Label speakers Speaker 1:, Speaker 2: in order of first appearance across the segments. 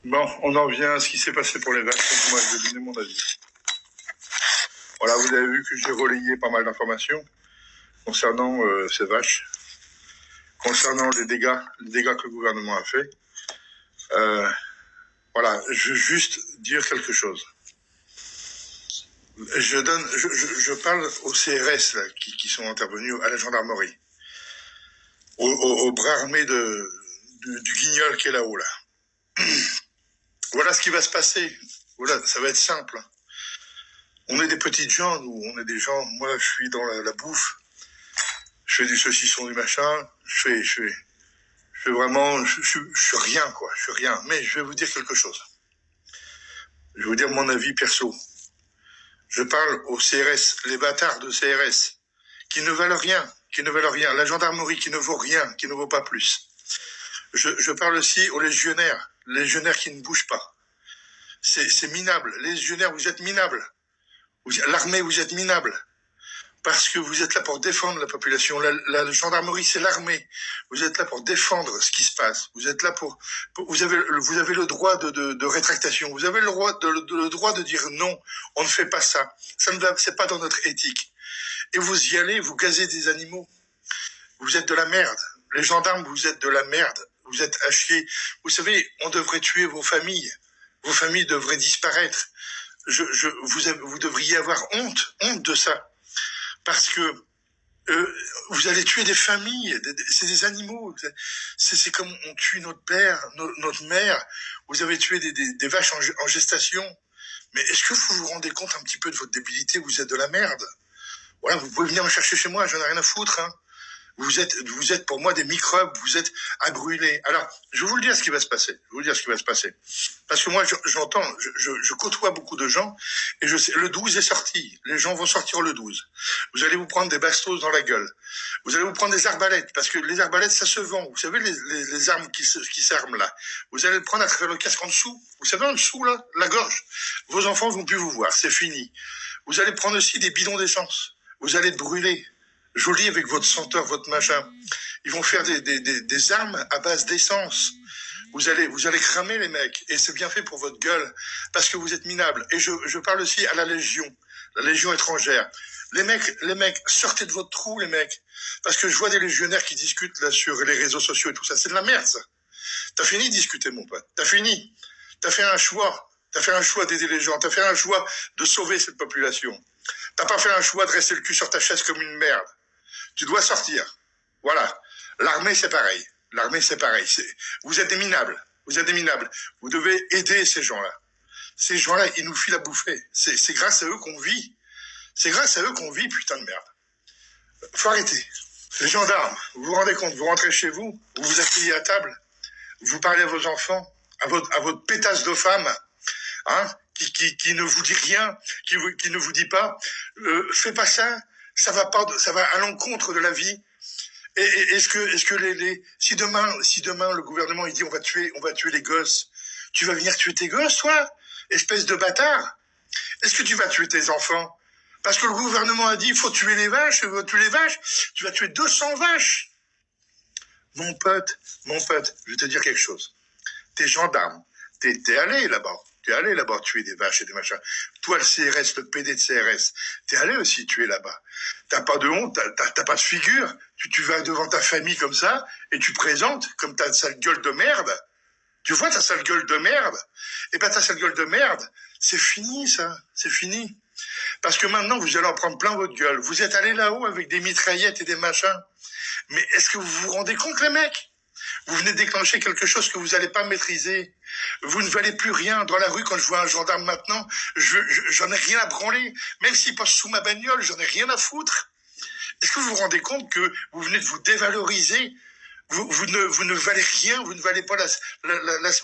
Speaker 1: Bon, on en vient à ce qui s'est passé pour les vaches. Donc moi, je vais donner mon avis. Voilà, vous avez vu que j'ai relayé pas mal d'informations concernant ces vaches, concernant les dégâts que le gouvernement a fait. Voilà, je veux juste dire quelque chose. Je parle aux CRS là, qui sont intervenus, à la gendarmerie, au bras armé du guignol qui est là-haut là. Voilà ce qui va se passer. Voilà, ça va être simple. On est des petites gens, nous, on est des gens. Moi, je suis dans la bouffe. Je fais du saucisson, du machin. Je fais vraiment, je suis rien, quoi. Je suis rien. Mais je vais vous dire quelque chose. Je vais vous dire mon avis perso. Je parle aux CRS, les bâtards de CRS, qui ne valent rien, La gendarmerie qui ne vaut rien, qui ne vaut pas plus. Je parle aussi aux légionnaires qui ne bougent pas. C'est minable. Les légionnaires, vous êtes minables. L'armée, vous êtes minables. Parce que vous êtes là pour défendre la population. La gendarmerie, c'est l'armée. Vous êtes là pour défendre ce qui se passe. Vous êtes là vous avez le droit de rétractation. Vous avez le droit de dire non, on ne fait pas ça. C'est pas dans notre éthique. Et vous y allez, vous gazez des animaux. Vous êtes de la merde. Les gendarmes, vous êtes de la merde. Vous êtes à chier. Vous savez, on devrait tuer vos familles. Vos familles devraient disparaître. Vous devriez avoir honte de ça. Parce que vous allez tuer des familles, c'est des animaux. C'est comme on tue notre père, notre mère. Vous avez tué des vaches en gestation. Mais est-ce que vous vous rendez compte un petit peu de votre débilité? Vous êtes de la merde. Voilà, vous pouvez venir me chercher chez moi, j'en ai rien à foutre. Hein. Vous êtes pour moi des microbes, vous êtes à brûler. Alors, je vais vous le dire ce qui va se passer. Parce que moi, j'entends, je côtoie beaucoup de gens, et je sais, le 12 est sorti. Les gens vont sortir le 12. Vous allez vous prendre des bastos dans la gueule. Vous allez vous prendre des arbalètes, parce que les arbalètes, ça se vend. Vous savez, les armes qui s'arment là. Vous allez le prendre à travers le casque en dessous. Vous savez, en dessous, là, la gorge. Vos enfants vont plus vous voir, c'est fini. Vous allez prendre aussi des bidons d'essence. Vous allez brûler. Joli avec votre senteur, votre machin. Ils vont faire des armes à base d'essence. Vous allez cramer les mecs. Et c'est bien fait pour votre gueule. Parce que vous êtes minables. Et je parle aussi à la Légion étrangère. Les mecs, sortez de votre trou, les mecs. Parce que je vois des légionnaires qui discutent là sur les réseaux sociaux et tout ça. C'est de la merde, ça. T'as fini de discuter, mon pote. T'as fini. T'as fait un choix. T'as fait un choix d'aider les gens. T'as fait un choix de sauver cette population. T'as pas fait un choix de rester le cul sur ta chaise comme une merde. Tu dois sortir. Voilà. L'armée, c'est pareil. Vous êtes des minables. Vous devez aider ces gens-là. Ces gens-là, ils nous filent à bouffer. C'est grâce à eux qu'on vit. Putain de merde. Faut arrêter. Les gendarmes, vous vous rendez compte, vous rentrez chez vous, vous vous asseyez à table, vous parlez à vos enfants, à votre pétasse de femme, hein, qui ne vous dit rien, qui ne vous dit pas, fais pas ça, ça va à l'encontre de la vie. Et est-ce que si demain le gouvernement il dit on va tuer les gosses, tu vas venir tuer tes gosses, toi, espèce de bâtard? Est-ce que tu vas tuer tes enfants? Parce que le gouvernement a dit il faut tuer les vaches, tu vas tuer 200 vaches. Mon pote, je vais te dire quelque chose. T'es gendarme, t'es allé là-bas tuer des vaches et des machins. Toi, le CRS, le PD de CRS, t'es allé aussi tuer là-bas. T'as pas de honte, t'as pas de figure. Tu vas devant ta famille comme ça et tu présentes comme ta sale gueule de merde. Tu vois ta sale gueule de merde? Eh ben ta sale gueule de merde, c'est fini ça, c'est fini. Parce que maintenant, vous allez en prendre plein votre gueule. Vous êtes allé là-haut avec des mitraillettes et des machins. Mais est-ce que vous vous rendez compte, les mecs? Vous venez déclencher quelque chose que vous n'allez pas maîtriser. Vous ne valez plus rien. Dans la rue, quand je vois un gendarme maintenant, j'en ai rien à branler. Même s'il passe sous ma bagnole, j'en ai rien à foutre. Est-ce que vous vous rendez compte que vous venez de vous dévaloriser? Vous ne valez rien, vous ne valez pas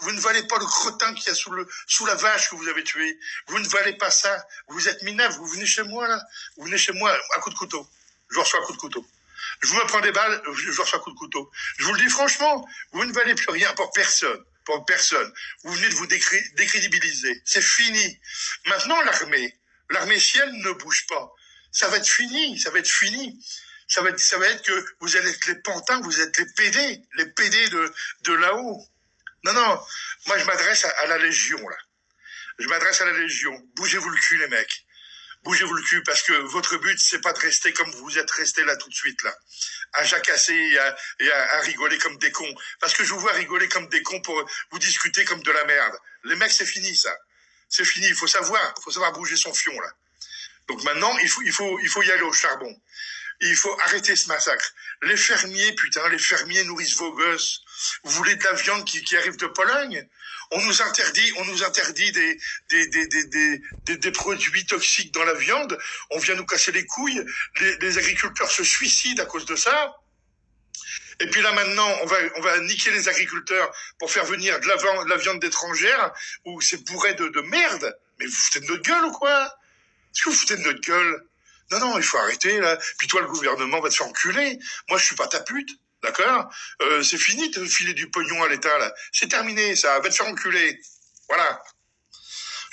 Speaker 1: vous ne valez pas le crottin qu'il y a sous la vache que vous avez tué. Vous ne valez pas ça. Vous êtes minable, vous venez chez moi, là. Vous venez chez moi à coup de couteau. Je vous reçois à coup de couteau. Je vous me prends des balles, je vous reçois à coup de couteau. Je vous le dis franchement, vous ne valez plus rien pour personne. Vous venez de vous décrédibiliser. C'est fini. Maintenant, l'armée, si elle ne bouge pas, ça va être fini. Ça va être que vous allez être les pantins, vous êtes les PD de là-haut. Non, non, moi je m'adresse à la Légion, là. Je m'adresse à la Légion. Bougez-vous le cul, les mecs. Bougez-vous le cul, parce que votre but, c'est pas de rester comme vous êtes restés là tout de suite, là. À jacasser et à rigoler comme des cons. Parce que je vous vois rigoler comme des cons pour vous discuter comme de la merde. Les mecs, c'est fini, ça. C'est fini, il faut savoir bouger son fion, là. Donc maintenant, il faut y aller au charbon. Il faut arrêter ce massacre. Les fermiers, putain, les fermiers nourrissent vos gosses. Vous voulez de la viande qui arrive de Pologne? On nous interdit des produits toxiques dans la viande. On vient nous casser les couilles. Les agriculteurs se suicident à cause de ça. Et puis là maintenant, on va niquer les agriculteurs pour faire venir de la viande d'étrangère où c'est bourré de merde. Mais vous foutez de notre gueule ou quoi? Est-ce que vous foutez de notre gueule? Non, non, il faut arrêter, là. Puis toi, le gouvernement va te faire enculer. Moi, je suis pas ta pute, d'accord? C'est fini de filer du pognon à l'État, là. C'est terminé, ça. Va te faire enculer. Voilà.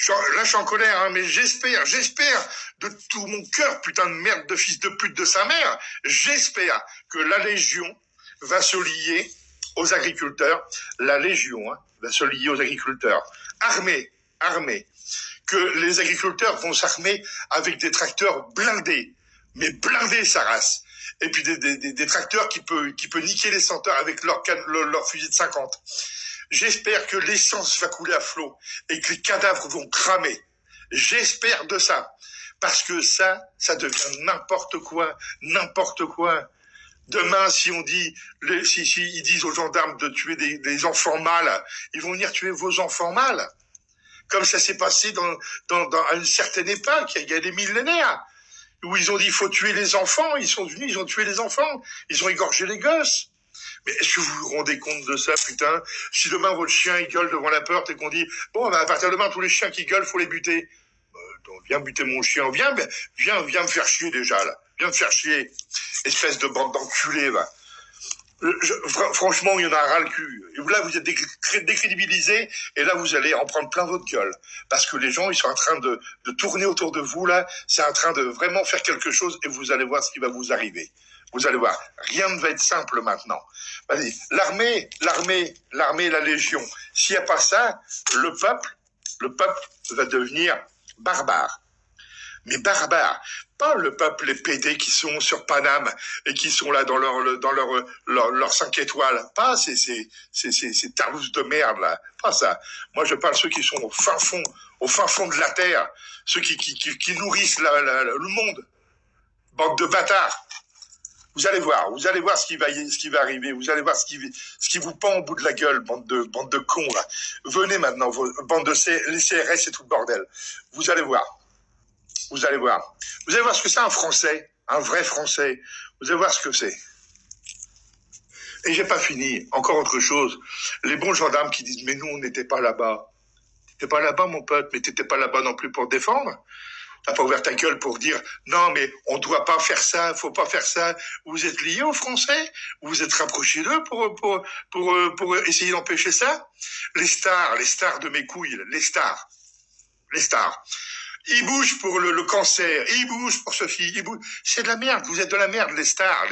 Speaker 1: Là, je suis en colère, hein, mais j'espère de tout mon cœur, putain de merde de fils de pute de sa mère, j'espère que la Légion va se lier aux agriculteurs. La Légion, hein, va se lier aux agriculteurs. Armée. Que les agriculteurs vont s'armer avec des tracteurs blindés, mais blindés sa race. Et puis des tracteurs qui peut niquer les senteurs avec leur fusil de 50. J'espère que l'essence va couler à flot et que les cadavres vont cramer. J'espère de ça. Parce que ça devient n'importe quoi. Demain, si on dit, si ils disent aux gendarmes de tuer des enfants mâles, ils vont venir tuer vos enfants mâles. Comme ça s'est passé à une certaine époque, il y a des millénaires, où ils ont dit il faut tuer les enfants, ils sont venus, ils ont tué les enfants, ils ont égorgé les gosses. Mais est-ce que vous vous rendez compte de ça, putain? Si demain votre chien il gueule devant la porte et qu'on dit bon, bah, à partir de demain tous les chiens qui gueulent, faut les buter. Donc, viens buter mon chien, viens me faire chier déjà là, viens me faire chier, espèce de bande d'enculés, va. Franchement, il y en a ras le cul. Et là, vous êtes décrédibilisés, et là, vous allez en prendre plein votre gueule. Parce que les gens, ils sont en train de tourner autour de vous, là. C'est en train de vraiment faire quelque chose, et vous allez voir ce qui va vous arriver. Vous allez voir. Rien ne va être simple maintenant. Vas-y. L'armée, la Légion. S'il n'y a pas ça, le peuple va devenir barbare. Mais barbare. Pas le peuple, les PD qui sont sur Paname et qui sont là dans leur 5 étoiles. Pas ces tarlousses de merde, là. Pas ça. Moi, je parle de ceux qui sont au fin fond de la terre. Ceux qui nourrissent le monde. Bande de bâtards. Vous allez voir ce qui va arriver. Vous allez voir ce qui vous pend au bout de la gueule, bande de cons, là. Venez maintenant, bande de les CRS et tout le bordel. Vous allez voir. Vous allez voir ce que c'est un Français, un vrai Français. Vous allez voir ce que c'est. Et j'ai pas fini. Encore autre chose. Les bons gendarmes qui disent, mais nous, on n'était pas là-bas. T'étais pas là-bas, mon pote, mais t'étais pas là-bas non plus pour défendre. T'as pas ouvert ta gueule pour dire, non, mais on doit pas faire ça, faut pas faire ça. Vous êtes liés aux Français? Vous vous êtes rapprochés d'eux pour essayer d'empêcher ça? Les stars de mes couilles, les stars. Ils bougent pour le cancer, ils bougent pour Sophie, ils bougent. C'est de la merde, vous êtes de la merde, les stars.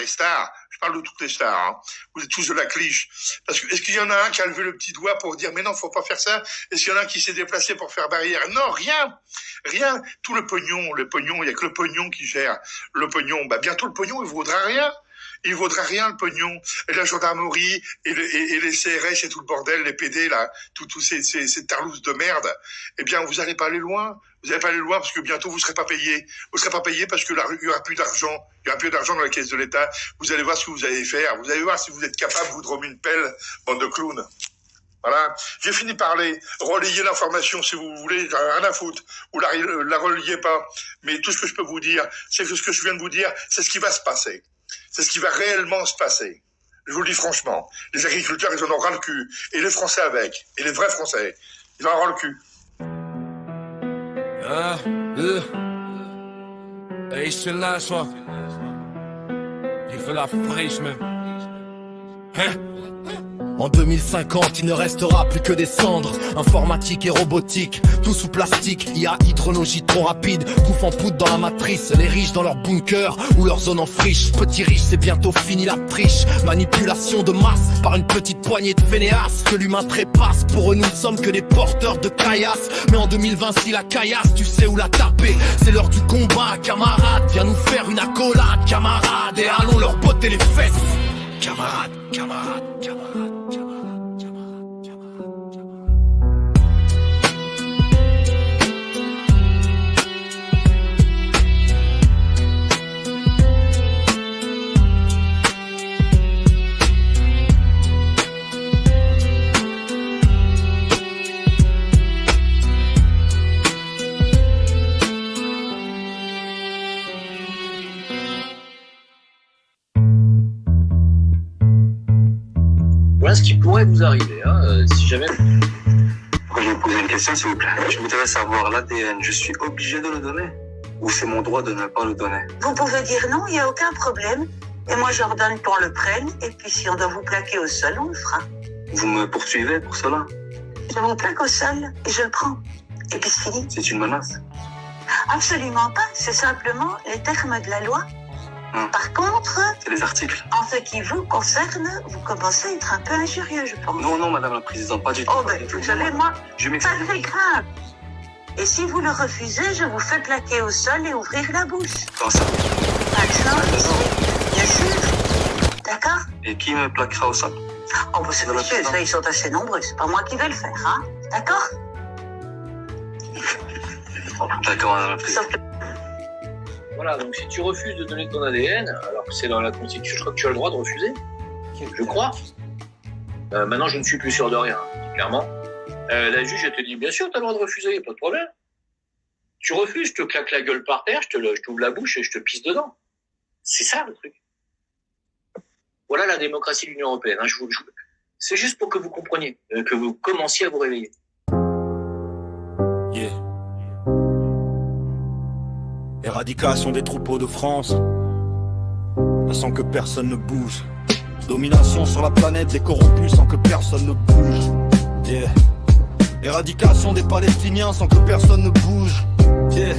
Speaker 1: Je parle de toutes les stars, hein. Vous êtes tous de la cliché. Parce que, est-ce qu'il y en a un qui a levé le petit doigt pour dire, mais non, faut pas faire ça? Est-ce qu'il y en a un qui s'est déplacé pour faire barrière? Non, rien. Tout le pognon, il y a que le pognon qui gère. Le pognon, bah, bientôt le pognon, il vaudra rien. Il vaudra rien, le pognon. Et la gendarmerie, et les CRS et tout le bordel, les PD, là, tous ces tarlousses de merde. Eh bien, vous allez pas aller loin. Vous n'allez pas aller loin parce que bientôt vous serez pas payé. Vous serez pas payé parce que il y aura plus d'argent. Il y aura plus d'argent dans la caisse de l'État. Vous allez voir ce que vous allez faire. Vous allez voir si vous êtes capable, vous, de remuer une pelle, bande de clowns. Voilà. J'ai fini de parler. Relayez l'information si vous voulez. J'en ai rien à foutre. Ou la relayez pas. Mais tout ce que je peux vous dire, c'est que ce que je viens de vous dire, c'est ce qui va se passer. C'est ce qui va réellement se passer. Je vous le dis franchement. Les agriculteurs, ils en ont ras le cul. Et les Français avec. Et les vrais Français. Ils en ont ras le cul.
Speaker 2: Ich bin Lashwa. Ich will auf Frisch, man.
Speaker 3: En 2050, il ne restera plus que des cendres. Informatique et robotique, tout sous plastique. IA hydrologie trop rapide, bouffe en poudre dans la matrice. Les riches dans leur bunker ou leur zone en friche. Petits riches, c'est bientôt fini la triche. Manipulation de masse par une petite poignée de fainéasses que l'humain trépasse. Pour eux, nous ne sommes que des porteurs de caillasse. Mais en 2020, si la caillasse, tu sais où la taper. C'est l'heure du combat, camarade. Viens nous faire une accolade, camarade. Et allons leur botter les fesses. Camarade, camarade, camarade.
Speaker 4: Voilà ce qui pourrait vous arriver, si jamais...
Speaker 5: Je vais vous poser une question, s'il vous plaît. Je voudrais savoir l'ADN, je suis obligé de le donner? Ou c'est mon droit de ne pas le donner?
Speaker 6: Vous pouvez dire non, il n'y a aucun problème. Et moi, j'ordonne qu'on le prenne. Et puis, si on doit vous plaquer au sol, on le fera.
Speaker 5: Vous me poursuivez pour cela?
Speaker 6: Je vous plaque au sol et je le prends. Et puis, c'est fini.
Speaker 5: C'est une menace?
Speaker 6: Absolument pas. C'est simplement les termes de la loi. Par contre,
Speaker 5: c'est les articles.
Speaker 6: En ce qui vous concerne, vous commencez à être un peu injurieux, je pense.
Speaker 5: Non, madame la présidente, pas du tout.
Speaker 6: Oh, ben, vous savez, moi,
Speaker 5: ça
Speaker 6: c'est grave. Et si vous le refusez, je vous fais plaquer au sol et ouvrir la bouche.
Speaker 5: Dans ça?
Speaker 6: Maintenant, bien sûr. D'accord?
Speaker 5: Et qui me plaquera au sol?
Speaker 6: Oh, ben, c'est monsieur, ça, ils sont assez nombreux. C'est pas moi qui vais le faire, hein? D'accord?
Speaker 5: D'accord, madame la présidente.
Speaker 4: Voilà, donc si tu refuses de donner ton ADN, alors que c'est dans la Constitution, je crois que tu as le droit de refuser. Je crois. Maintenant, je ne suis plus sûr de rien, clairement. La juge, elle te dit, bien sûr, tu as le droit de refuser, il n'y a pas de problème. Tu refuses, je te claque la gueule par terre, je t'ouvre la bouche et je te pisse dedans. C'est ça, le truc. Voilà la démocratie de l'Union européenne. C'est juste pour que vous compreniez, que vous commenciez à vous réveiller.
Speaker 3: Yeah. Éradication des troupeaux de France, sans que personne ne bouge. Domination sur la planète des corrompus sans que personne ne bouge. Yeah. Éradication des Palestiniens sans que personne ne bouge. Yeah.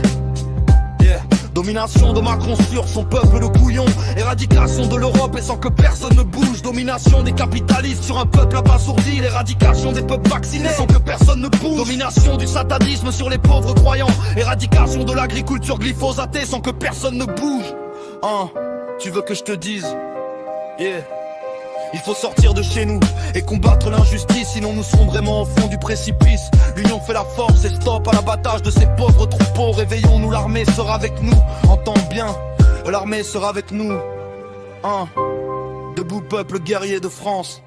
Speaker 3: Yeah. Domination de Macron sur son peuple de couillons. Éradication de l'Europe et sans que personne ne bouge. Domination des capitalistes sur un peuple abasourdi. L'éradication des peuples vaccinés sans que personne ne bouge. Domination du satanisme sur les pauvres croyants. Éradication de l'agriculture glyphosatée sans que personne ne bouge. Hein, tu veux que je te dise? Yeah. Il faut sortir de chez nous et combattre l'injustice, sinon nous serons vraiment au fond du précipice. L'union fait la force et stop à l'abattage de ces pauvres troupeaux. Réveillons-nous, l'armée sera avec nous. Entends bien, l'armée sera avec nous. Debout peuple guerrier de France.